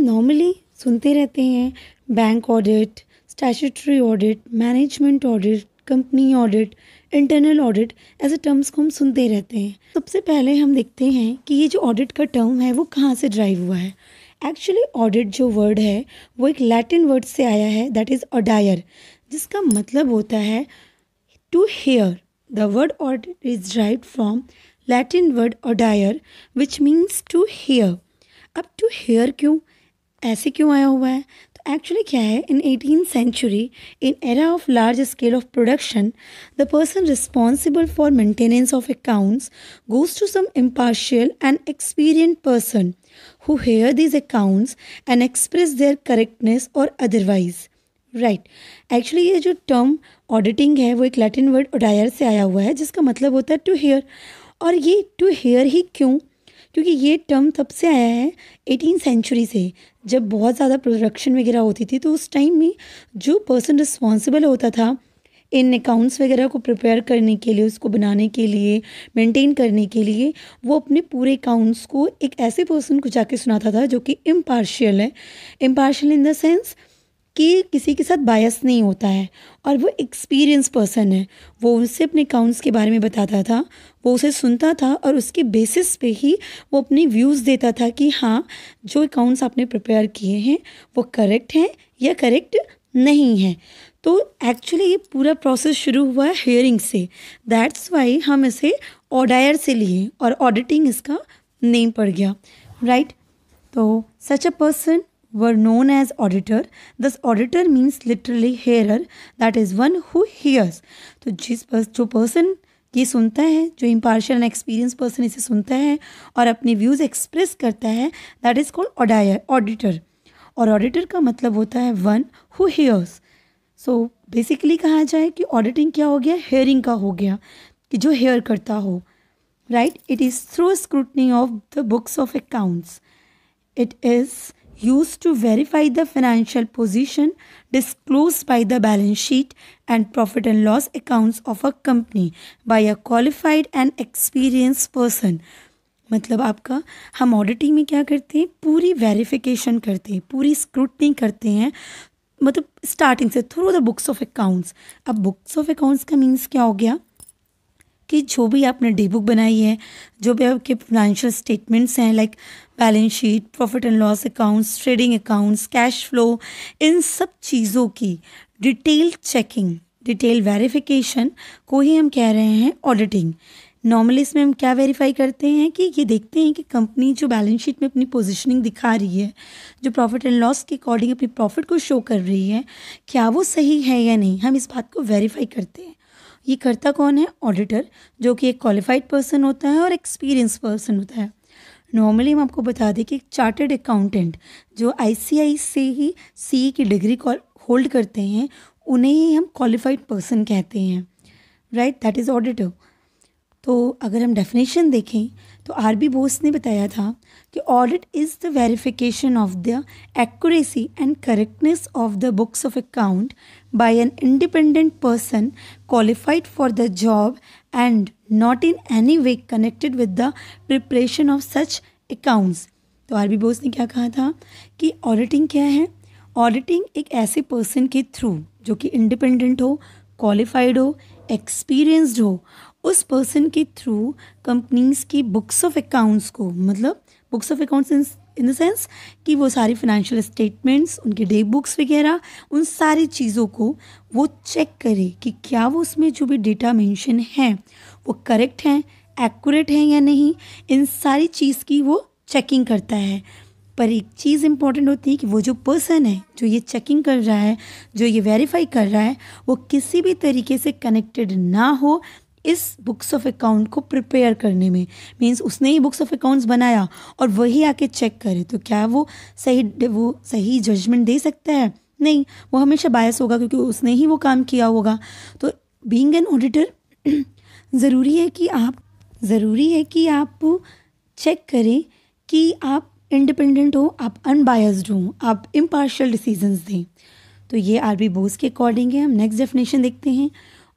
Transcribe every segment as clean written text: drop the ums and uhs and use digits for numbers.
Normally सुनते रहते हैं bank audit, statutory audit, management audit, company audit, internal audit, ऐसे टर्म्स को हम सुनते रहते हैं। सबसे पहले हम देखते हैं कि ये जो ऑडिट का टर्म है वो कहाँ से ड्राइव हुआ है। एक्चुअली ऑडिट जो वर्ड है वो एक लैटिन वर्ड से आया है, दैट इज़ ऑडायर, जिसका मतलब होता है to hear. The word audit is derived from Latin word audire which means to hear. अब टू हेयर क्यों, ऐसे क्यों आया हुआ है? तो एक्चुअली क्या है, in 18th century, in era of large scale of production, the person responsible for maintenance of accounts goes to some impartial and experienced person who hear these accounts and express their correctness or otherwise. Right actually ये जो term auditing है वो एक Latin word ऑडायर से आया हुआ है, जिसका मतलब होता है टू हेयर। और ये टू हेयर ही क्यों? क्योंकि ये टर्म तब से आया है 18th सेंचुरी से, जब बहुत ज़्यादा प्रोडक्शन वगैरह होती थी। तो उस टाइम में जो पर्सन रिस्पॉन्सिबल होता था इन अकाउंट्स वगैरह को प्रिपेयर करने के लिए, उसको बनाने के लिए, मेंटेन करने के लिए, वो अपने पूरे अकाउंट्स को एक ऐसे पर्सन को जाके सुनाता था जो कि इम्पार्शियल है। इम्पार्शियल इन द सेंस कि किसी के साथ बायस नहीं होता है, और वो एक्सपीरियंस पर्सन है। वो उससे अपने अकाउंट्स के बारे में बताता था, वो उसे सुनता था और उसके बेसिस पे ही वो अपनी व्यूज़ देता था कि हाँ, जो अकाउंट्स आपने प्रिपेयर किए हैं वो करेक्ट हैं या करेक्ट नहीं है। तो एक्चुअली ये पूरा प्रोसेस शुरू हुआ है हेयरिंग से, दैट्स वाई हम इसे ऑडायर से लिए और ऑडिटिंग इसका नेम पड़ गया, राइट। तो such a person were known as auditor. Thus auditor means literally hearer, that is one who hears. तो जो पर्सन ये सुनता है, जो इम्पार्शियल एंड एक्सपीरियंस पर्सन इसे सुनता है और अपने व्यूज़ एक्सप्रेस करता है, दैट इज़ कॉल्ड ऑडायर, ऑडिटर। और ऑडिटर का मतलब होता है one who hairs. So basically कहा जाए कि ऑडिटिंग क्या हो गया, हेयरिंग का हो गया, कि जो हेयर करता हो, right. It is through scrutiny of the books of accounts. It is used to verify the financial position disclosed by the balance sheet and profit and loss accounts of a company by a qualified and experienced person. मतलब आपका, हम auditing में क्या करते हैं, पूरी verification करते हैं, पूरी स्क्रूटनी करते हैं, मतलब स्टार्टिंग से through the books of accounts. अब बुक्स ऑफ अकाउंट्स का मीन्स क्या हो गया कि जो भी आपने डे बुक बनाई है, जो भी आपके फाइनेंशियल स्टेटमेंट्स हैं, like balance sheet, profit and loss accounts, trading accounts, cash flow, इन सब चीज़ों की डिटेल चेकिंग, डिटेल वेरिफिकेशन को ही हम कह रहे हैं ऑडिटिंग। नॉर्मली इसमें हम क्या वेरीफाई करते हैं कि ये देखते हैं कि कंपनी जो बैलेंस शीट में अपनी पोजीशनिंग दिखा रही है, जो प्रॉफिट एंड लॉस के अकॉर्डिंग अपनी प्रॉफिट को शो कर रही है, क्या वो सही है या नहीं, हम इस बात को वेरीफाई करते हैं। ये करता कौन है, ऑडिटर, जो कि एक क्वालिफाइड पर्सन होता है और एक्सपीरियंस पर्सन होता है। नॉर्मली हम आपको बता दें कि एक चार्टर्ड अकाउंटेंट जो ICAI से ही CA की डिग्री होल्ड करते हैं, उन्हें ही हम क्वालिफाइड पर्सन कहते हैं, राइट, दैट इज़ ऑडिटर। तो अगर हम डेफिनेशन देखें तो RB बोस ने बताया था कि audit is the verification of the accuracy and correctness of the books of account by an independent person qualified for the job and not in any way connected with the preparation of such accounts. तो RB Bose ने क्या कहा था कि auditing क्या है, auditing एक ऐसे पर्सन के थ्रू जो कि इंडिपेंडेंट हो, क्वालिफाइड हो, एक्सपीरियंस्ड हो, उस पर्सन के थ्रू कंपनीज की बुक्स ऑफ अकाउंट्स को, मतलब books of accounts in the sense कि वो सारी फाइनेंशियल स्टेटमेंट्स, उनके डे बुक्स वगैरह, उन सारी चीज़ों को वो चेक करे कि क्या वो उसमें जो भी डेटा मेंशन है वो करेक्ट हैं, एक्यूरेट हैं या नहीं। इन सारी चीज़ की वो चेकिंग करता है। पर एक चीज़ इंपॉर्टेंट होती है कि वो जो पर्सन है जो ये चेकिंग कर रहा है, जो ये वेरीफाई कर रहा है, वो किसी भी तरीके से कनेक्टेड ना हो इस बुक्स ऑफ अकाउंट को प्रिपेयर करने में। मीन्स उसने ही बुक्स ऑफ अकाउंट्स बनाया और वही आके चेक करे, तो क्या वो सही जजमेंट दे सकता है? नहीं, वो हमेशा बायस होगा क्योंकि उसने ही वो काम किया होगा। तो बीइंग एन ऑडिटर ज़रूरी है कि आप चेक करें कि आप इंडिपेंडेंट हो, आप अनबायस्ड हो, आप इम्पार्शियल डिसीजंस दें। तो ये RB बोस के अकॉर्डिंग है। हम नेक्स्ट डेफिनेशन देखते हैं।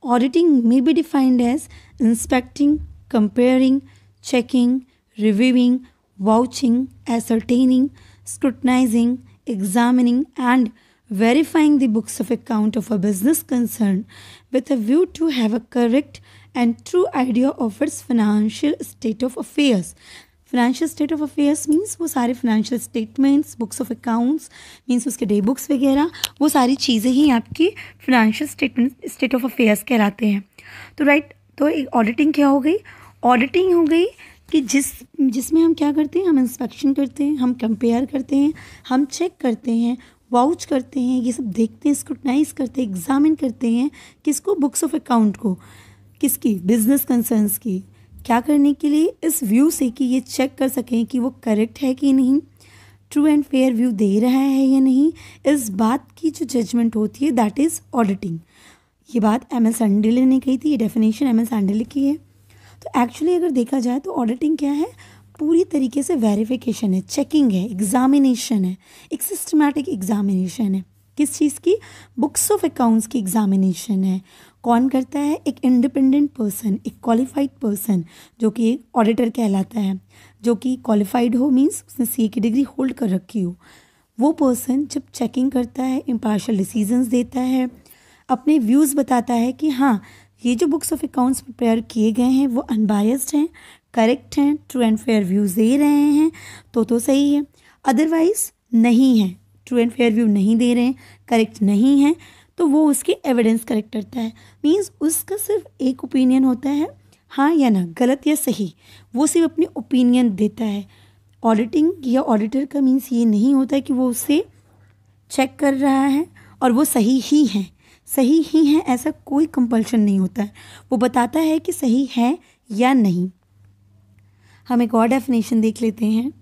Auditing may be defined as inspecting, comparing, checking, reviewing, vouching, ascertaining scrutinizing, examining, and verifying the books of account of a business concern with a view to have a correct and true idea of its financial state of affairs. Financial state of affairs means वो सारे financial statements, books of accounts means उसके day books वगैरह, वो सारी चीज़ें ही आपकी financial state of affairs कहलाते हैं। तो राइट, तो एक ऑडिटिंग क्या हो गई? ऑडिटिंग हो गई कि जिसमें हम क्या करते हैं, हम इंस्पेक्शन करते हैं, हम कंपेयर करते हैं, हम चेक करते हैं, वाउच करते हैं, ये सब देखते हैं, स्क्रूटनाइज करते हैं, एग्जामिन करते हैं, किसको? बुक्स ऑफ अकाउंट को। किसकी? बिजनेस कंसर्न्स की। क्या करने के लिए? इस व्यू से कि ये चेक कर सकें कि वो करेक्ट है कि नहीं, ट्रू एंड फेयर व्यू दे रहा है या नहीं, इस बात की जो जजमेंट होती है दैट इज़ ऑडिटिंग। ये बात एम एस एंडले ने कही थी, ये डेफिनेशन एम एस एंडले की है। तो एक्चुअली अगर देखा जाए तो ऑडिटिंग क्या है? पूरी तरीके से वेरिफिकेशन है, चेकिंग है, एग्जामिनेशन है, एक सिस्टमैटिक एग्जामिनेशन है। किस चीज़ की? बुक्स ऑफ अकाउंट्स की एग्जामिनेशन है। कौन करता है? एक इंडिपेंडेंट पर्सन, एक क्वालिफाइड पर्सन, जो कि एक ऑडिटर कहलाता है, जो कि क्वालिफाइड हो मीन्स उसने सीए की डिग्री होल्ड कर रखी हो। वो पर्सन जब चेकिंग करता है, इम्पार्शियल डिसीजंस देता है, अपने व्यूज़ बताता है कि हाँ, ये जो बुक्स ऑफ अकाउंट्स प्रिपेयर किए गए हैं वो अनबायस्ड हैं, करेक्ट हैं, ट्रू एंड फेयर व्यूज़ दे रहे हैं तो सही है, अदरवाइज नहीं है, ट्रू एंड फेयर व्यू नहीं दे रहे हैं, करेक्ट नहीं है, तो वो उसकी एविडेंस करेक्ट करता है। मीन्स उसका सिर्फ एक ओपिनियन होता है, हाँ या ना, गलत या सही, वो सिर्फ अपनी ओपिनियन देता है। ऑडिटिंग या ऑडिटर का मीन्स ये नहीं होता है कि वो उसे चेक कर रहा है और वो सही ही है, ऐसा कोई कंपल्शन नहीं होता है। वो बताता है कि सही है या नहीं। हम एक और डेफिनेशन देख लेते हैं।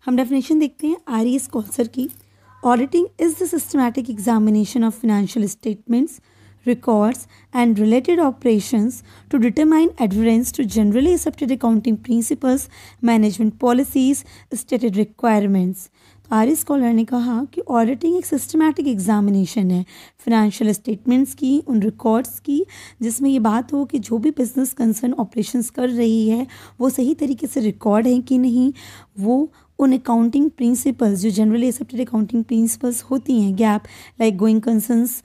हम डेफिनेशन देखते हैं आर.ई. स्कॉल्सर की। Auditing is the systematic examination of financial statements, records and related operations to determine adherence to generally accepted accounting principles, management policies, stated requirements। तो आर स्कॉलर ने कहा कि ऑडिटिंग एक सिस्टमैटिक एग्जामिनेशन है फाइनेंशियल स्टेटमेंट्स की, उन records की, जिसमें ये बात हो कि जो भी बिजनेस कंसर्न ऑपरेशंस कर रही है वो सही तरीके से रिकॉर्ड है कि नहीं, वो उन अकाउंटिंग प्रिंसिपल्स जो जनरली एक्सेप्टेड अकाउंटिंग प्रिंसिपल्स होती हैं, गैप लाइक गोइंग कंसर्न्स,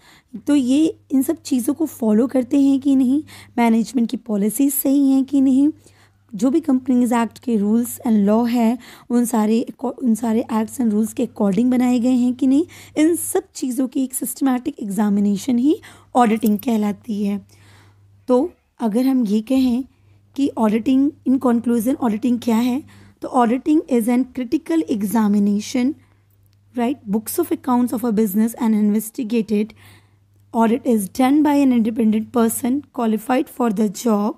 तो ये इन सब चीज़ों को फॉलो करते हैं कि नहीं, मैनेजमेंट की पॉलिसीज़ सही हैं कि नहीं, जो भी कंपनीज एक्ट के रूल्स एंड लॉ है उन सारे एक्ट्स एंड रूल्स के अकॉर्डिंग बनाए गए हैं कि नहीं, इन सब चीज़ों की एक सिस्टमैटिक एग्जामिनेशन ही ऑडिटिंग कहलाती है। तो अगर हम ये कहें कि ऑडिटिंग, इन कंक्लूजन ऑडिटिंग क्या है, तो auditing is an critical examination, right, books of accounts of a business and investigated. Audit is done by an independent person qualified for the job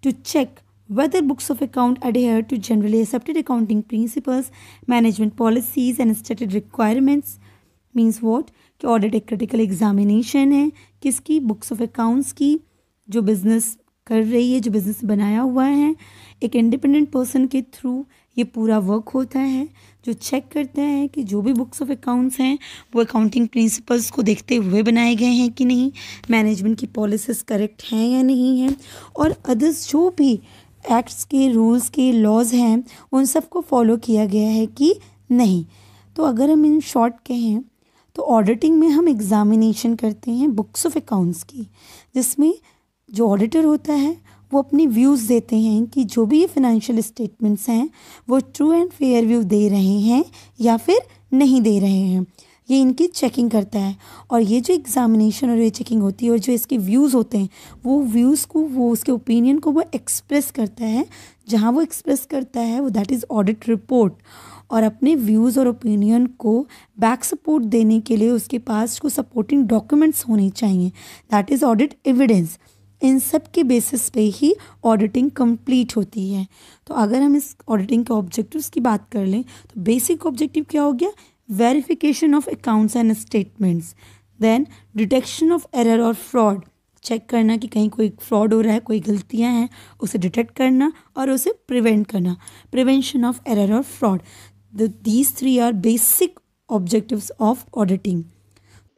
to check whether books of account adhere to generally accepted accounting principles, management policies and stated requirements। Means what? कि audit एक critical examination है किसकी? Books of accounts की, जो business कर रही है, जो बिजनेस बनाया हुआ है, एक इंडिपेंडेंट पर्सन के थ्रू ये पूरा वर्क होता है, जो चेक करता है कि जो भी बुक्स ऑफ अकाउंट्स हैं वो अकाउंटिंग प्रिंसिपल्स को देखते हुए बनाए गए हैं कि नहीं, मैनेजमेंट की पॉलिसीज़ करेक्ट हैं या नहीं हैं, और अदर्स जो भी एक्ट्स के रूल्स के लॉज हैं उन सबको फॉलो किया गया है कि नहीं। तो अगर हम इन शॉर्ट कहें तो ऑडिटिंग में हम एग्जामिनेशन करते हैं बुक्स ऑफ अकाउंट्स की, जिसमें जो ऑडिटर होता है वो अपनी व्यूज़ देते हैं कि जो भी ये फाइनेंशियल स्टेटमेंट्स हैं वो ट्रू एंड फेयर व्यू दे रहे हैं या फिर नहीं दे रहे हैं, ये इनकी चेकिंग करता है। और ये जो एग्जामिनेशन और ये चेकिंग होती है और जो इसके व्यूज़ होते हैं वो व्यूज़ को, वो उसके ओपिनियन को वो एक्सप्रेस करता है, जहाँ वो एक्सप्रेस करता है वो दैट इज़ ऑडिट रिपोर्ट। और अपने व्यूज़ और ओपिनियन को बैक सपोर्ट देने के लिए उसके पास को सपोर्टिंग डॉक्यूमेंट्स होने चाहिए, दैट इज़ ऑडिट एविडेंस। इन सब के बेसिस पे ही ऑडिटिंग कंप्लीट होती है। तो अगर हम इस ऑडिटिंग के ऑब्जेक्टिव्स की बात कर लें तो बेसिक ऑब्जेक्टिव क्या हो गया? Verification of accounts and statements, then detection of error और फ्रॉड, चेक करना कि कहीं कोई फ्रॉड हो रहा है, कोई गलतियां हैं, उसे डिटेक्ट करना और उसे प्रिवेंट करना, प्रिवेंशन ऑफ एरर और fraud. These three are basic objectives of auditing.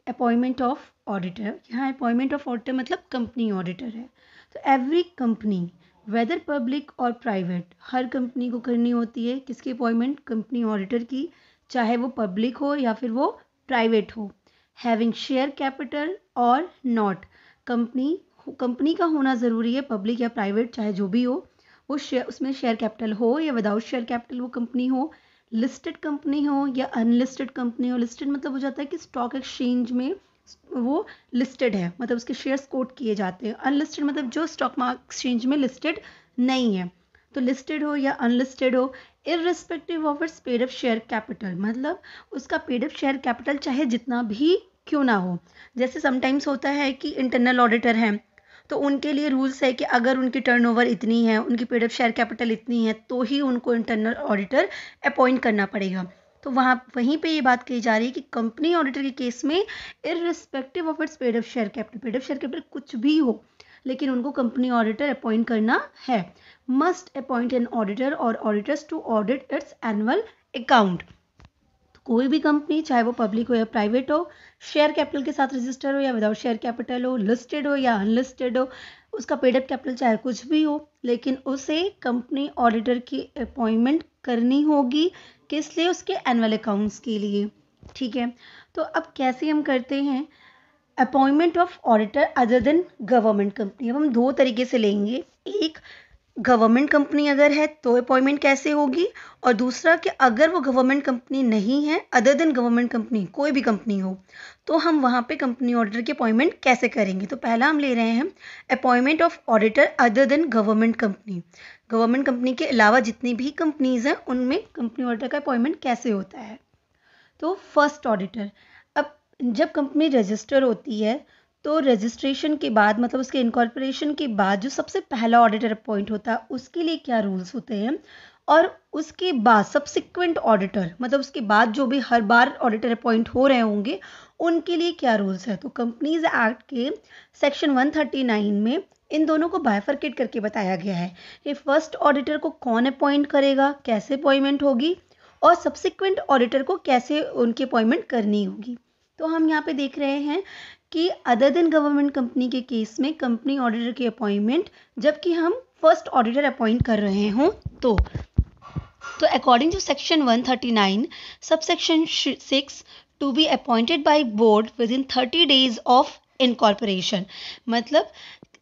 Appointment of auditor, यहाँ अपॉइंटमेंट ऑफ ऑडिटर मतलब कंपनी ऑडिटर है। तो एवरी कंपनी वेदर पब्लिक और प्राइवेट, हर कंपनी को करनी होती है किसकी अपॉइंटमेंट? कंपनी ऑडिटर की, चाहे वो पब्लिक हो या फिर वो प्राइवेट हो। हैविंग शेयर कैपिटल और नॉट, कंपनी का होना ज़रूरी है, पब्लिक या प्राइवेट चाहे जो भी हो, वो शेयर, उसमें शेयर कैपिटल हो या विदाउट शेयर कैपिटल वो कंपनी हो, लिस्टेड कंपनी हो या अनलिस्टेड कंपनी हो। लिस्टेड मतलब हो जाता है कि स्टॉक एक्सचेंज में वो लिस्टेड है, मतलब उसके शेयर्स कोट किए जाते हैं। अनलिस्टेड मतलब जो स्टॉक एक्सचेंज में लिस्टेड नहीं है। तो लिस्टेड हो या अनलिस्टेड हो, irrespective of its paid up share capital, मतलब उसका पेड अप शेयर कैपिटल चाहे जितना भी क्यों ना हो। जैसे समटाइम्स होता है कि इंटरनल ऑडिटर हैं, तो उनके लिए रूल्स है कि अगर उनकी टर्नओवर इतनी है, उनकी पेड अप शेयर कैपिटल इतनी है, तो ही उनको इंटरनल ऑडिटर अपॉइंट करना पड़ेगा। तो वहीं पे ये बात कही जा रही है कि कंपनी ऑडिटर के केस में irrespective of its paid up share capital कुछ भी हो, लेकिन उनको कंपनी ऑडिटर अपॉइंट करना है। मस्ट अपॉइंट एन ऑडिटर और auditors to audit its annual account. कोई भी कंपनी चाहे वो पब्लिक हो या प्राइवेट हो, शेयर कैपिटल के साथ रजिस्टर हो या विदाउट शेयर कैपिटल हो, लिस्टेड हो या अनलिस्टेड हो, उसका पेड अप कैपिटल चाहे कुछ भी हो, लेकिन उसे कंपनी ऑडिटर की अपॉइंटमेंट करनी होगी। किस लिए? उसके एनुअल अकाउंट्स के लिए। ठीक है, तो अब कैसे हम करते हैं appointment of auditor other than government company. अब हम दो तरीके से लेंगे, एक गवर्नमेंट कंपनी अगर है तो अपॉइंटमेंट कैसे होगी, और दूसरा कि अगर वो गवर्नमेंट कंपनी नहीं है, अदर देन गवर्नमेंट कंपनी कोई भी कंपनी हो, तो हम वहाँ पे कंपनी ऑडिटर की अपॉइंटमेंट कैसे करेंगे। तो पहला हम ले रहे हैं appointment of auditor other than government company. Government company के अलावा जितनी भी कंपनीज हैं उनमें कंपनी ऑडिटर का अपॉइंटमेंट कैसे होता है। तो फर्स्ट ऑडिटर, अब जब कंपनी रजिस्टर होती है तो रजिस्ट्रेशन के बाद, मतलब उसके इनकॉर्पोरेशन के बाद जो सबसे पहला ऑडिटर अपॉइंट होता है उसके लिए क्या रूल्स होते हैं, और उसके बाद सब्सिक्वेंट ऑडिटर, मतलब उसके बाद जो भी हर बार ऑडिटर अपॉइंट हो रहे होंगे उनके लिए क्या रूल्स है। तो कंपनीज एक्ट के सेक्शन 139 में इन दोनों को बाइफरकेट करके बताया गया है कि फर्स्ट ऑडिटर को कौन अपॉइंट करेगा, कैसे अपॉइंटमेंट होगी, और सब्सिक्वेंट ऑडिटर को कैसे उनकी अपॉइंटमेंट करनी होगी। तो हम यहाँ पे देख रहे हैं कि अदर देन गवर्नमेंट कंपनी के केस में कंपनी ऑडिटर की अपॉइंटमेंट जबकि हम फर्स्ट ऑडिटर अपॉइंट कर रहे हों तो according to section 139 subsection 6 to be appointed by board within 30 days of incorporation, मतलब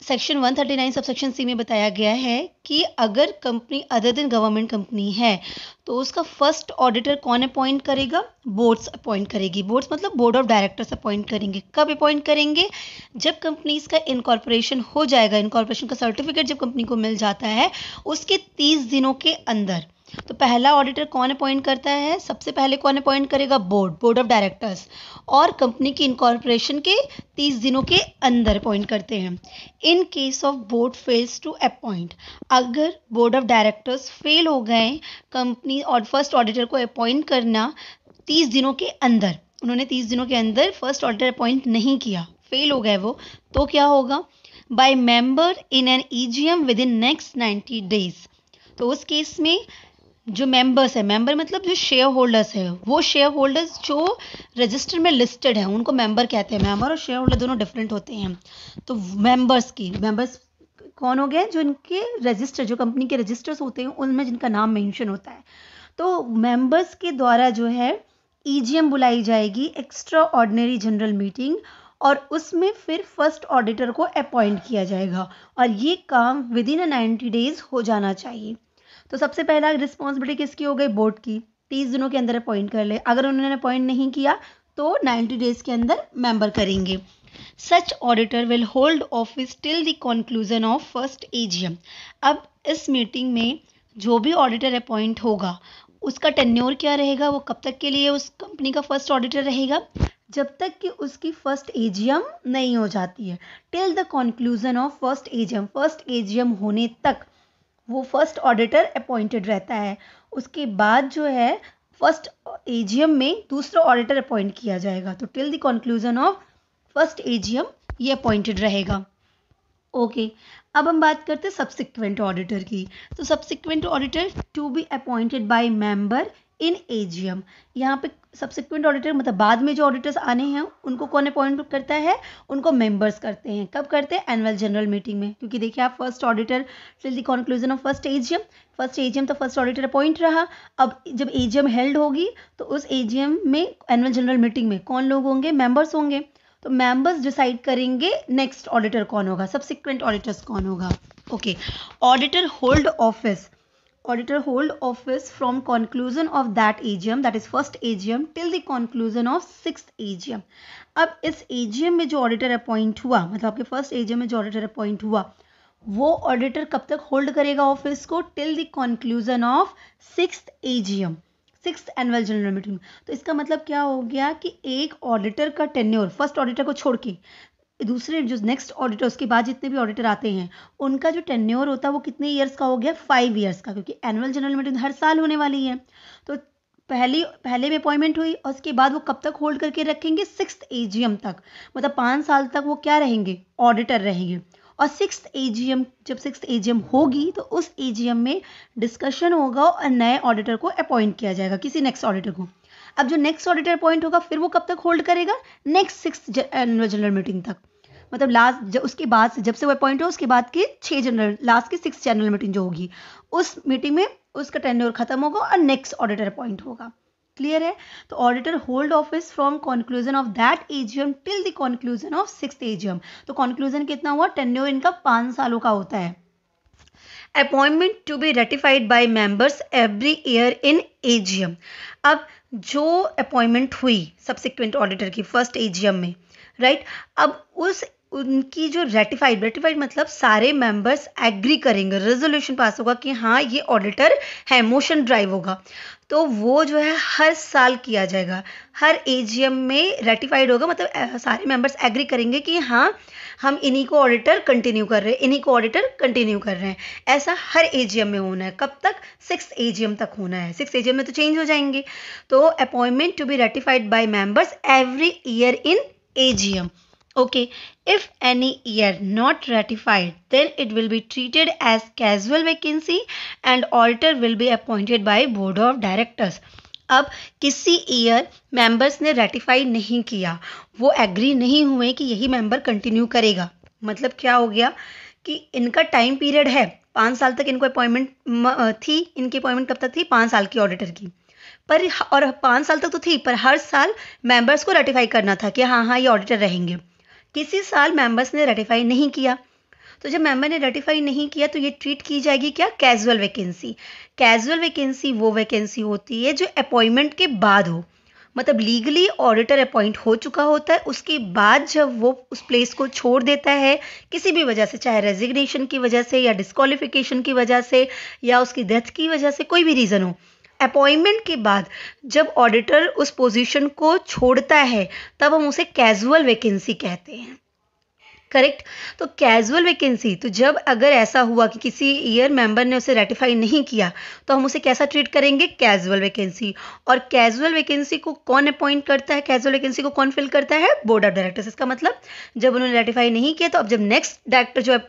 सेक्शन 139 सबसेक्शन सी में बताया गया है कि अगर company other than government company है तो उसका फर्स्ट ऑडिटर कौन अपॉइंट करेगा, बोर्ड्स अपॉइंट करेगी। बोर्ड्स मतलब बोर्ड ऑफ डायरेक्टर्स अपॉइंट करेंगे। कब अपॉइंट करेंगे? जब कंपनीज का इनकॉर्पोरेशन हो जाएगा, इनकॉर्पोरेशन का सर्टिफिकेट जब कंपनी को मिल जाता है उसके 30 दिनों के अंदर। तो पहला ऑडिटर कौन अपॉइंट करता है? सबसे पहले कौन अपॉइंट करेगा? बोर्ड ऑफ डायरेक्टर्स, और कंपनी की इनकॉर्पोरेशन के 30 दिनों के अंदर अपॉइंट करते हैं। In case of board fails to appoint, अगर बोर्ड ऑफ डायरेक्टर्स फेल हो गए कंपनी और फर्स्ट ऑडिटर को अपॉइंट करना 30 दिनों के अंदर, उन्होंने 30 दिनों के अंदर फर्स्ट ऑडिटर अपॉइंट नहीं किया, फेल हो गए वो, तो क्या होगा? Bye member in an EGM with in next 90 days। तो उस केस में जो मेंबर्स है, मेंबर मतलब जो शेयर होल्डर्स है, वो शेयर होल्डर्स जो रजिस्टर में लिस्टेड है उनको मेंबर कहते हैं। मेंबर और शेयर होल्डर दोनों डिफरेंट होते हैं। तो मेंबर्स कौन हो गए? जो इनके रजिस्टर, जो कंपनी के रजिस्टर्स होते हैं उनमें जिनका नाम मेंशन होता है। तो मेंबर्स के द्वारा जो है EGM बुलाई जाएगी, एक्स्ट्रा ऑर्डिनरी जनरल मीटिंग, और उसमें फिर फर्स्ट ऑडिटर को अपॉइंट किया जाएगा, और ये काम विद इन 90 days हो जाना चाहिए। तो सबसे पहला रिस्पॉन्सिबिलिटी किसकी हो गई? बोर्ड की, 30 दिनों के अंदर अपॉइंट कर ले। अगर उन्होंने अपॉइंट नहीं किया तो 90 days के अंदर मेंबर करेंगे। Such auditor will hold office till the conclusion of first EGM। अब इस मीटिंग में जो भी ऑडिटर अपॉइंट होगा उसका टेन्योर क्या रहेगा, वो कब तक के लिए उस कंपनी का फर्स्ट ऑडिटर रहेगा? जब तक कि उसकी फर्स्ट EGM नहीं हो जाती है। Till the conclusion of first EGM, first EGM होने तक वो फर्स्ट ऑडिटर अपॉइंटेड रहता है। उसके बाद जो है फर्स्ट EGM में दूसरा ऑडिटर अपॉइंट किया जाएगा। तो till the conclusion of first EGM ये अपॉइंटेड रहेगा। ओके, अब हम बात करते हैं सब्सिक्वेंट ऑडिटर की। तो subsequent auditor to be appointed by member in AGM. यहाँ पे सब्सिक्वेंट ऑडिटर मतलब बाद में जो ऑडिटर्स आने हैं उनको कौन अपॉइंट करता है, उनको मेंबर्स करते हैं। कब करते हैं, एनुअल जनरल मीटिंग में। क्योंकि देखिए आप first auditor till the conclusion of first AGM तो फर्स्ट ऑडिटर अपॉइंट रहा। अब जब एजीएम हेल्ड होगी तो उस एजीएम में एनुअल जनरल मीटिंग में कौन लोग होंगे, मेंबर्स होंगे। तो मेंबर्स डिसाइड करेंगे नेक्स्ट ऑडिटर कौन होगा, सब्सिक्वेंट ऑडिटर्स कौन होगा। Okay, auditor hold office from conclusion of that AGM, that is first AGM, till the conclusion of sixth AGM। अब इस AGM में जो ऑडिटर अपॉइंट हुआ, मतलब आपके फर्स्ट AGM में जो ऑडिटर अपॉइंट हुआ, वो ऑडिटर कब तक होल्ड करेगा ऑफिस को, till the conclusion of sixth AGM, sixth annual general meeting. तो इसका मतलब क्या हो गया कि एक ऑडिटर का टेन्योर, फर्स्ट ऑडिटर को छोड़ के दूसरे जो नेक्स्ट ऑडिटर, उसके बाद जितने भी ऑडिटर आते हैं उनका जो टेन्योर होता है वो कितने ईयर्स का हो गया, 5 ईयर्स का। क्योंकि एनुअल जनरल मीटिंग हर साल होने वाली है। तो पहले में अपॉइंटमेंट हुई और उसके बाद वो कब तक होल्ड करके रखेंगे, सिक्स्थ AGM तक। मतलब 5 साल तक वो क्या रहेंगे, ऑडिटर रहेंगे। और सिक्स्थ AGM, जब सिक्स्थ AGM होगी तो उस AGM में डिस्कशन होगा और नए ऑडिटर को अपॉइंट किया जाएगा, किसी नेक्स्ट ऑडिटर को। अब जो नेक्स्ट ऑडिटर अपॉइंट होगा फिर वो कब तक होल्ड करेगा, next sixth annual general meeting तक। मतलब लास्ट जब उसके बाद से, जब से वो अपॉइंट हो उसके बाद की 6 जनरल, लास्ट की 6 जनरल मीटिंग जो होगी उस मीटिंग में उसका टेन्योर खत्म होगा और नेक्स्ट ऑडिटर अपॉइंट होगा। क्लियर है। तो auditor hold office from conclusion of that AGM till the conclusion of sixth AGM। तो कंक्लूजन कितना हुआ, टेन्योर इनका 5 सालों का होता है। Appointment to be ratified by members every year in AGM। अब जो अपॉइंटमेंट हुई सब्सिक्वेंट ऑडिटर की फर्स्ट AGM में, राइट, अब उनकी जो रेटिफाइड मतलब सारे मेंबर्स एग्री करेंगे, रेजोल्यूशन पास होगा कि हाँ ये ऑडिटर है, मोशन ड्राइव होगा। तो वो जो है हर साल किया जाएगा, हर AGM में रेटिफाइड होगा। मतलब सारे मेंबर्स एग्री करेंगे कि हाँ हम इन्हीं को ऑडिटर कंटिन्यू कर रहे हैं, इन्हीं को ऑडिटर कंटिन्यू कर रहे हैं। ऐसा हर AGM में होना है। कब तक, सिक्स्थ AGM तक होना है। सिक्स्थ AGM में तो चेंज हो जाएंगे। तो appointment to be ratified by members every year in AGM। Okay, if any year not ratified, then it will be treated as casual vacancy and auditor will be appointed by board of directors। अब किसी year members ने ratify नहीं किया, वो agree नहीं हुए कि यही मेंबर कंटिन्यू करेगा। मतलब क्या हो गया कि इनका टाइम पीरियड है 5 साल तक, इनको अपॉइंटमेंट थी, इनकी अपॉइंटमेंट कब तक थी, 5 साल की ऑडिटर की। पर और 5 साल तक तो थी, पर हर साल मेंबर्स को रेटिफाई करना था कि हाँ ये ऑडिटर रहेंगे। किसी साल मेंबर्स ने रेटिफाई नहीं किया, तो जब मेंबर ने रेटिफाई नहीं किया तो ये ट्रीट की जाएगी क्या, कैजुअल वैकेंसी। कैजुअल वैकेंसी वो वैकेंसी होती है जो अपॉइंटमेंट के बाद हो। मतलब लीगली ऑडिटर अपॉइंट हो चुका होता है, उसके बाद जब वो उस प्लेस को छोड़ देता है किसी भी वजह से, चाहे रेजिग्नेशन की वजह से या डिस्क्वालिफिकेशन की वजह से या उसकी डेथ की वजह से, कोई भी रीज़न हो, अपॉइंटमेंट के बाद जब ऑडिटर उस पोजीशन को छोड़ता है तब हम उसे कैजुअल वैकेंसी कहते हैं। करेक्ट। तो कैजुअल वैकेंसी, तो जब अगर ऐसा हुआ कि किसी ईयर मेंबर ने उसे रेटिफाई नहीं किया तो हम उसे कैसा ट्रीट करेंगे, कैजुअल वैकेंसी। और कैजुअल वैकेंसी को कौन अपॉइंट करता है, कैजुअल वैकेंसी को कौन फिल करता है, बोर्ड ऑफ डायरेक्टर्स। इसका मतलब जब उन्होंने रेटिफाई नहीं किया तो अब जब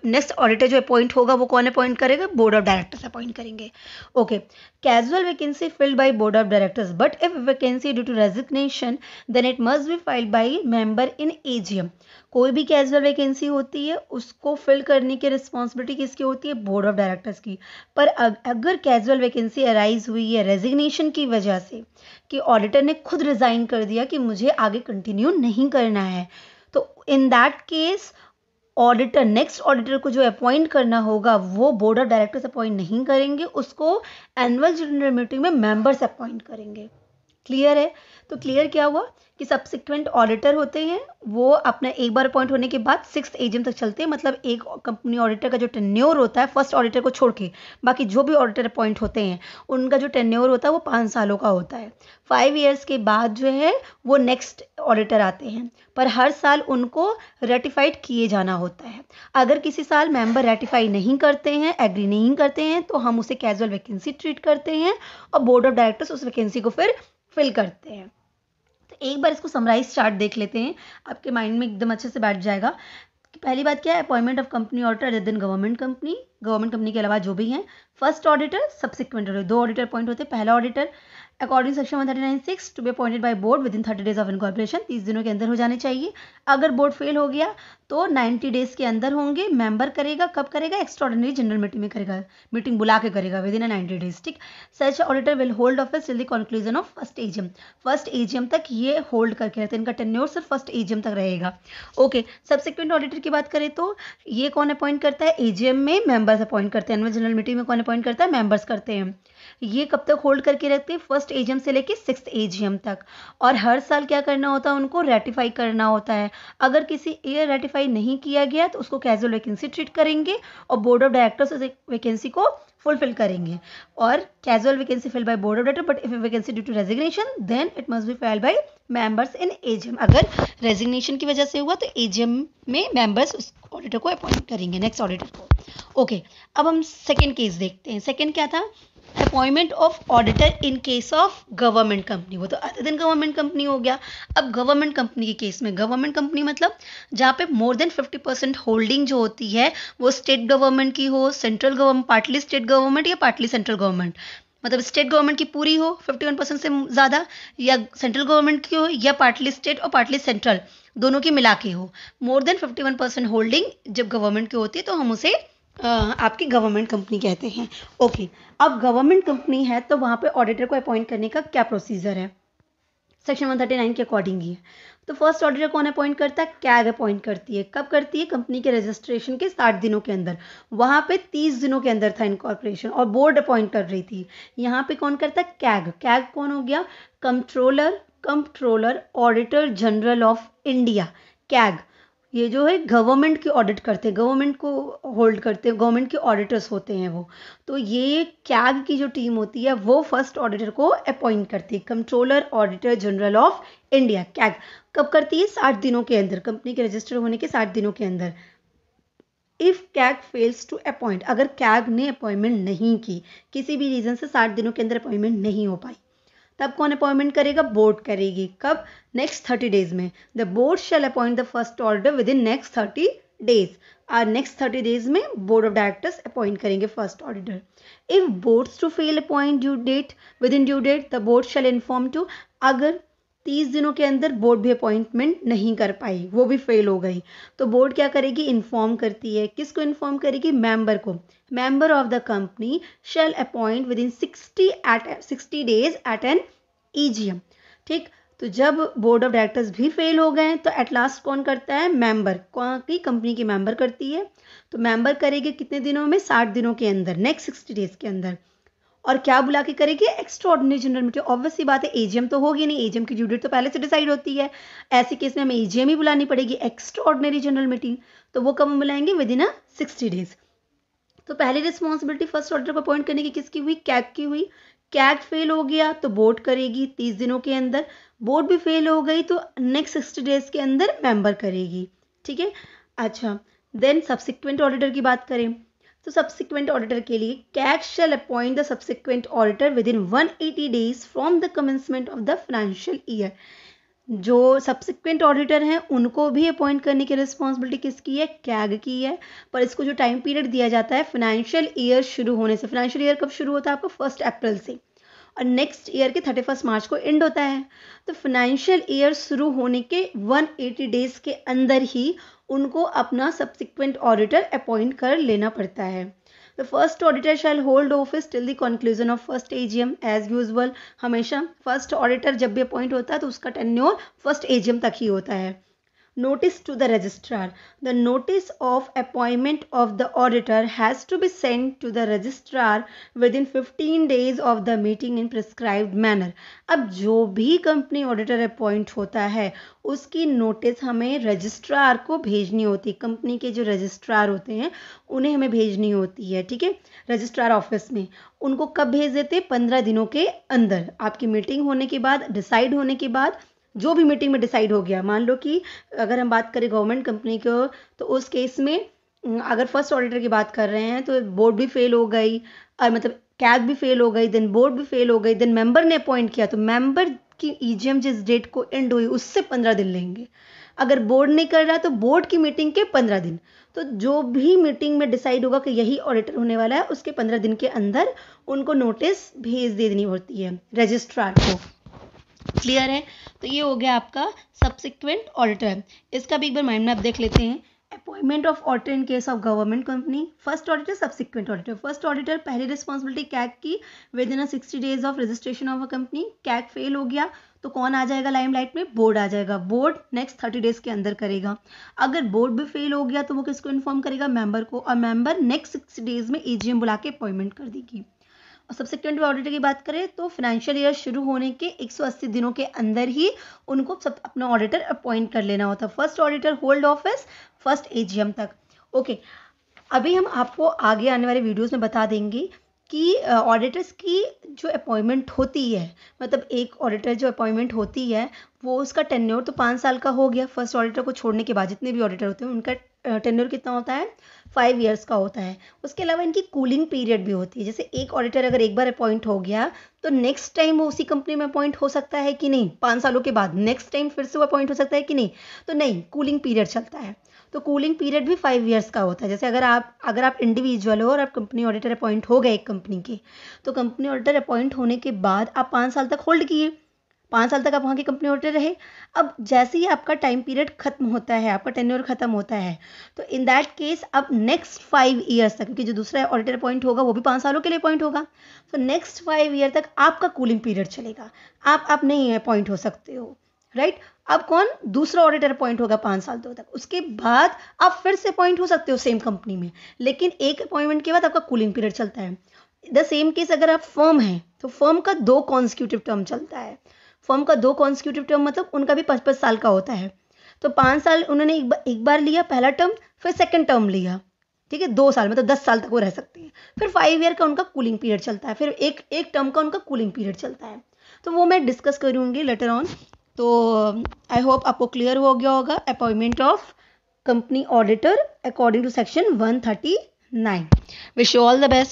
नेक्स्ट ऑडिटर जो अपॉइंट होगा वो कौन अपॉइंट करेगा, बोर्ड ऑफ डायरेक्टर्स अपॉइंट करेंगे। Okay, casual vacancy filled by board of directors, but if vacancy due to resignation then it must be filled by member in AGM। कोई भी casual vacancy होती है उसको फिल करने की responsibility किसकी होती है, बोर्ड ऑफ डायरेक्टर्स की। पर अगर कैजुअल वैकेंसी अराइज हुई है रेजिग्नेशन की वजह से कि ऑडिटर ने खुद रिजाइन कर दिया कि मुझे आगे कंटिन्यू नहीं करना है, तो in that case auditor, next auditor को जो अपॉइंट करना होगा वो बोर्ड ऑफ डायरेक्टर्स अपॉइंट नहीं करेंगे, उसको एनुअल जनरल मीटिंग में मेंबर्स अपॉइंट करेंगे। क्लियर है। तो क्लियर क्या हुआ कि सब्सिक्वेंट ऑडिटर होते हैं वो अपना एक बार अपॉइंट होने के बाद सिक्स्थ AGM तक चलते हैं। मतलब एक कंपनी ऑडिटर का जो टेन्योर होता है फर्स्ट ऑडिटर को छोड़ के बाकी जो भी ऑडिटर अपॉइंट होते हैं उनका जो टेन्योर होता है वो 5 सालों का होता है। 5 ईयर्स के बाद जो है वो नेक्स्ट ऑडिटर आते हैं, पर हर साल उनको रेटिफाइड किए जाना होता है। अगर किसी साल मेंबर रेटिफाई नहीं करते हैं, एग्री नहीं करते हैं, तो हम उसे कैजुअल वैकेंसी ट्रीट करते हैं और बोर्ड ऑफ डायरेक्टर्स उस वैकेंसी को फिर फिल करते हैं। तो एक बार इसको समराइज चार्ट देख लेते हैं, आपके माइंड में एकदम अच्छे से बैठ जाएगा कि पहली बात क्या है, appointment of company auditor other than government company के अलावा जो भी हैं, first auditor, subsequent auditor, 2 auditor appoint होते हैं। पहला auditor according section 139(6) to be appointed by board within 30 days of incorporation, 30 दिनों के अंदर हो जाने चाहिए। अगर बोर्ड फेल हो गया तो 90 डेज के अंदर होंगे। मेंबर करेगा, कब करेगा? एक्स्ट्राऑर्डिनरी जनरल मीटिंग में करेगा, मीटिंग बुला के करेगा विद इन 90 डेज। ठीक, such auditor will hold office till the conclusion of first AGM, first AGM तक ये होल्ड करके रहते हैं, इनका टेन्योर सिर्फ फर्स्ट एजीएम तक रहेगा। ओके, सब्सिक्वेंट ऑडिटर की बात करें तो ये कौन अपॉइंट करता है? एजीएम में मेंबर्स अपॉइंट करते हैं, एनुअल जनरल मीटिंग में कौन अपॉइंट करता है? मेंबर्स करते हैं। ये कब तक होल्ड करके रखते हैं? फर्स्ट एजीएम से लेके 6th एजीएम तक। और हर साल क्या करना होता है? उनको रेटिफाई करना होता है। अगर किसी ईयर रेटिफाई नहीं किया गया तो उसको कैजुअल वैकेंसी ट्रीट करेंगे और बोर्ड ऑफ डायरेक्टर्स उस वैकेंसी को फुलफिल करेंगे। और casual vacancy fill by board of director, but if vacancy due to resignation then it must be filled by members in AGM. अगर रेजिग्नेशन की वजह से हुआ तो एजीएम में मेंबर्स उस ऑडिटर को अपॉइंट करेंगे, नेक्स्ट ऑडिटर को। ओके, अब हम सेकेंड केस देखते हैं। सेकेंड क्या था? Appointment of auditor in case of government company. वो तो अदर देन गवर्नमेंट कंपनी हो गया। अब गवर्नमेंट कंपनी के केस में, गवर्नमेंट कंपनी मतलब जहाँ पे मोर देन 50% होल्डिंग जो होती है वो स्टेट गवर्नमेंट की हो, central government, partly state government या पार्टली सेंट्रल गवर्नमेंट, मतलब स्टेट गवर्नमेंट की पूरी हो 51% से ज़्यादा, या सेंट्रल गवर्नमेंट की हो, या पार्टली स्टेट और पार्टली सेंट्रल दोनों की मिला के हो। मोर देन 51% होल्डिंग जब गवर्नमेंट की होती है तो हम उसे आपकी गवर्नमेंट कंपनी कहते हैं। ओके, अब गवर्नमेंट कंपनी है तो वहाँ पे ऑडिटर को अपॉइंट करने का क्या प्रोसीजर है? सेक्शन 139 के अकॉर्डिंग ही है। तो फर्स्ट ऑडिटर कौन अपॉइंट करता है? कैग अपॉइंट करती है। कब करती है? कंपनी के रजिस्ट्रेशन के 60 दिनों के अंदर। वहाँ पे 30 दिनों के अंदर था इनकॉर्पोरेशन और बोर्ड अपॉइंट कर रही थी। यहाँ पे कौन करता है? कैग। कैग कौन हो गया? Controller auditor general of India. CAG ये जो है गवर्नमेंट की ऑडिट करते हैं, गवर्नमेंट को होल्ड करते हैं, गवर्नमेंट के ऑडिटर्स होते हैं वो। तो ये कैग की जो टीम होती है वो फर्स्ट ऑडिटर को अपॉइंट करती है, controller auditor general of India. CAG कब करती है? 60 दिनों के अंदर, कंपनी के रजिस्टर होने के 60 दिनों के अंदर। If CAG fails to appoint, अगर कैग ने अपॉइंटमेंट नहीं की, किसी भी रीजन से 60 दिनों के अंदर अपॉइंटमेंट नहीं हो पाई, तब कौन अपॉइंटमेंट करेगा? बोर्ड करेगी। कब? नेक्स्ट 30 डेज में। The board shall appoint the first auditor within next 30 days. और नेक्स्ट 30 डेज में बोर्ड ऑफ डायरेक्टर्स अपॉइंट करेंगे first auditor. If boards to fail appoint due date within due date the board shall inform to, अगर 30 दिनों के अंदर board भी appointment नहीं कर पाई, वो भी फेल हो गई, तो बोर्ड क्या करेगी? इन्फॉर्म करती है। किसको इन्फॉर्म करेगी? मेंबर को। Member of the company shall appoint within 60 days at an EGM. ठीक, तो जब बोर्ड ऑफ डायरेक्टर्स भी फेल हो गए तो एट लास्ट कौन करता है? मेंबर। कौन की? कंपनी की मेंबर करती है। तो मेंबर करेगी कितने दिनों में? 60 दिनों के अंदर, नेक्स्ट 60 डेज के अंदर। और क्या बुला के करेगी? Extraordinary general meeting. ऑब्वियस सी बात है, एजीएम तो होगी नहीं, एजीएम की ड्यू डेट तो पहले से डिसाइड होती है। ऐसे केस में हमें एजीएम ही बुलानी पड़ेगी, एक्स्ट्राऑर्डिनरी जनरल मीटिंग। तो वो कब हम बुलाएंगे? With in 60 days. तो पहली रिस्पॉन्सिबिलिटी फर्स्ट ऑडिटर को अपॉइंट करने की किसकी हुई? कैग की हुई। कैग फेल हो गया तो बोर्ड करेगी 30 दिनों के अंदर। बोर्ड भी फेल हो गई तो नेक्स्ट 60 डेज के अंदर मेंबर करेगी। ठीक है, अच्छा, देन सब्सिक्वेंट ऑडिटर की बात करें तो सब्सिक्वेंट ऑडिटर के लिए CAG shall appoint the subsequent auditor within 180 days from the commencement of the financial year. जो सब्सिक्वेंट ऑडिटर हैं उनको भी अपॉइंट करने की रिस्पॉन्सिबिलिटी किसकी है? कैग की है। पर इसको जो टाइम पीरियड दिया जाता है फाइनेंशियल ईयर शुरू होने से, फाइनेंशियल ईयर कब शुरू होता है आपका? 1 अप्रैल से, और नेक्स्ट ईयर के 31 मार्च को एंड होता है। तो फाइनेंशियल ईयर शुरू होने के 180 डेज के अंदर ही उनको अपना सब्सिक्वेंट ऑडिटर अपॉइंट कर लेना पड़ता है। The first auditor shall hold office till the conclusion of first AGM as usual. हमेशा फर्स्ट ऑडिटर जब भी अपॉइंट होता है तो उसका टेन्योर फर्स्ट एजीएम तक ही होता है। Notice to the registrar. The notice of appointment of the auditor has to be sent to the registrar within 15 days of the meeting in prescribed manner. अब जो भी कंपनी ऑडिटर अपॉइंट होता है उसकी notice हमें रजिस्ट्रार को भेजनी होती है। कंपनी के जो रजिस्ट्रार होते हैं उन्हें हमें भेजनी होती है। ठीक है, रजिस्ट्रार ऑफिस में उनको कब भेज देते हैं? 15 दिनों के अंदर। आपकी मीटिंग होने के बाद, डिसाइड होने के बाद, जो भी मीटिंग में डिसाइड हो गया, मान लो कि अगर हम बात करें गवर्नमेंट कंपनी को तो उस केस में अगर फर्स्ट ऑडिटर की बात कर रहे हैं तो बोर्ड भी फेल हो गई, और मतलब कैग भी फेल हो गई, देन बोर्ड भी फेल हो गई, देन मेंबर ने अपॉइंट किया तो मेंबर की ईजीएम जिस डेट को एंड हुई उससे 15 दिन लेंगे। अगर बोर्ड नहीं कर रहा तो बोर्ड की मीटिंग के 15 दिन। तो जो भी मीटिंग में डिसाइड होगा कि यही ऑडिटर होने वाला है, उसके 15 दिन के अंदर उनको नोटिस भेज देनी होती है रजिस्ट्रार को। क्लियर है? तो ये हो गया आपका सब्सिक्वेंट ऑडिटर। इसका भी एक बार माइंड में आप देख लेते हैं। Appointment of auditor in case of government company, first auditor, subsequent auditor. First auditor, पहली रिस्पॉन्सिबिलिटी कैग की with in 60 days of registration of a company. CAG fail हो गया तो कौन आ जाएगा लाइमलाइट में? बोर्ड आ जाएगा। बोर्ड नेक्स्ट 30 डेज के अंदर करेगा। अगर बोर्ड भी फेल हो गया तो वो किसको इन्फॉर्म करेगा? मेंबर को, और मेंबर नेक्स्ट 60 डेज में एजीएम बुला के अपॉइंटमेंट कर देगी। और सब्सिक्वेंट ऑडिटर की बात करें तो फाइनेंशियल ईयर शुरू होने के 180 दिनों के अंदर ही उनको सब अपना ऑडिटर अपॉइंट कर लेना होता है। First auditor hold office first AGM तक। ओके, अभी हम आपको आगे आने वाले वीडियोस में बता देंगे कि ऑडिटर्स की जो अपॉइंटमेंट होती है, मतलब एक ऑडिटर जो अपॉइंटमेंट होती है वो उसका टेन्योर तो 5 साल का हो गया। फर्स्ट ऑडिटर को छोड़ने के बाद जितने भी ऑडिटर होते हैं उनका टेन्योर कितना होता है? 5 ईयर्स का होता है। उसके अलावा इनकी कूलिंग पीरियड भी होती है। जैसे एक ऑडिटर अगर एक बार अपॉइंट हो गया तो नेक्स्ट टाइम वो उसी कंपनी में अपॉइंट हो सकता है कि नहीं? 5 सालों के बाद नेक्स्ट टाइम फिर से वो अपॉइंट हो सकता है कि नहीं? तो नहीं, कूलिंग पीरियड चलता है। तो कूलिंग पीरियड भी 5 ईयर्स का होता है। जैसे अगर आप इंडिविजुअल हो और आप कंपनी ऑडिटर अपॉइंट हो गए एक कंपनी के, तो कंपनी ऑडिटर अपॉइंट होने के बाद आप 5 साल तक होल्ड किए, 5 साल तक आप वहाँ के कंपनी ऑडिटर रहे। अब जैसे ही आपका टाइम पीरियड खत्म होता है, आपका टेन्योर खत्म होता है, तो इन दैट केस अब नेक्स्ट 5 ईयर्स तक, क्योंकि जो दूसरा ऑडिटर अपॉइंट होगा वो भी 5 सालों के लिए अपॉइंट होगा, तो नेक्स्ट 5 ईयर तक आपका कूलिंग पीरियड चलेगा। आप नहीं अपॉइंट हो सकते हो, राइट? अब कौन? दूसरा ऑडिटर अपॉइंट होगा 5 साल तक। उसके बाद आप फिर से अपॉइंट हो सकते हो सेम कंपनी में, लेकिन एक अपॉइंटमेंट के बाद आपका कूलिंग पीरियड चलता है। द सेम केस अगर आप फर्म है तो फर्म का 2 कॉन्सिक्यूटिव टर्म चलता है। फर्म का 2 कॉन्सिक्यूटिव टर्म मतलब उनका भी 5-5 साल का होता है। तो 5 साल उन्होंने एक बार लिया पहला टर्म, फिर सेकंड टर्म लिया, ठीक है? 2 साल मतलब 10 साल तक वो रह सकते हैं। फिर 5 ईयर का उनका कूलिंग पीरियड चलता है, फिर एक टर्म का उनका कूलिंग पीरियड चलता है। तो वो मैं डिस्कस करूँगी लेटर ऑन। तो आई होप आपको क्लियर हो गया होगा appointment of company auditor according to section 139। Wish you all the best.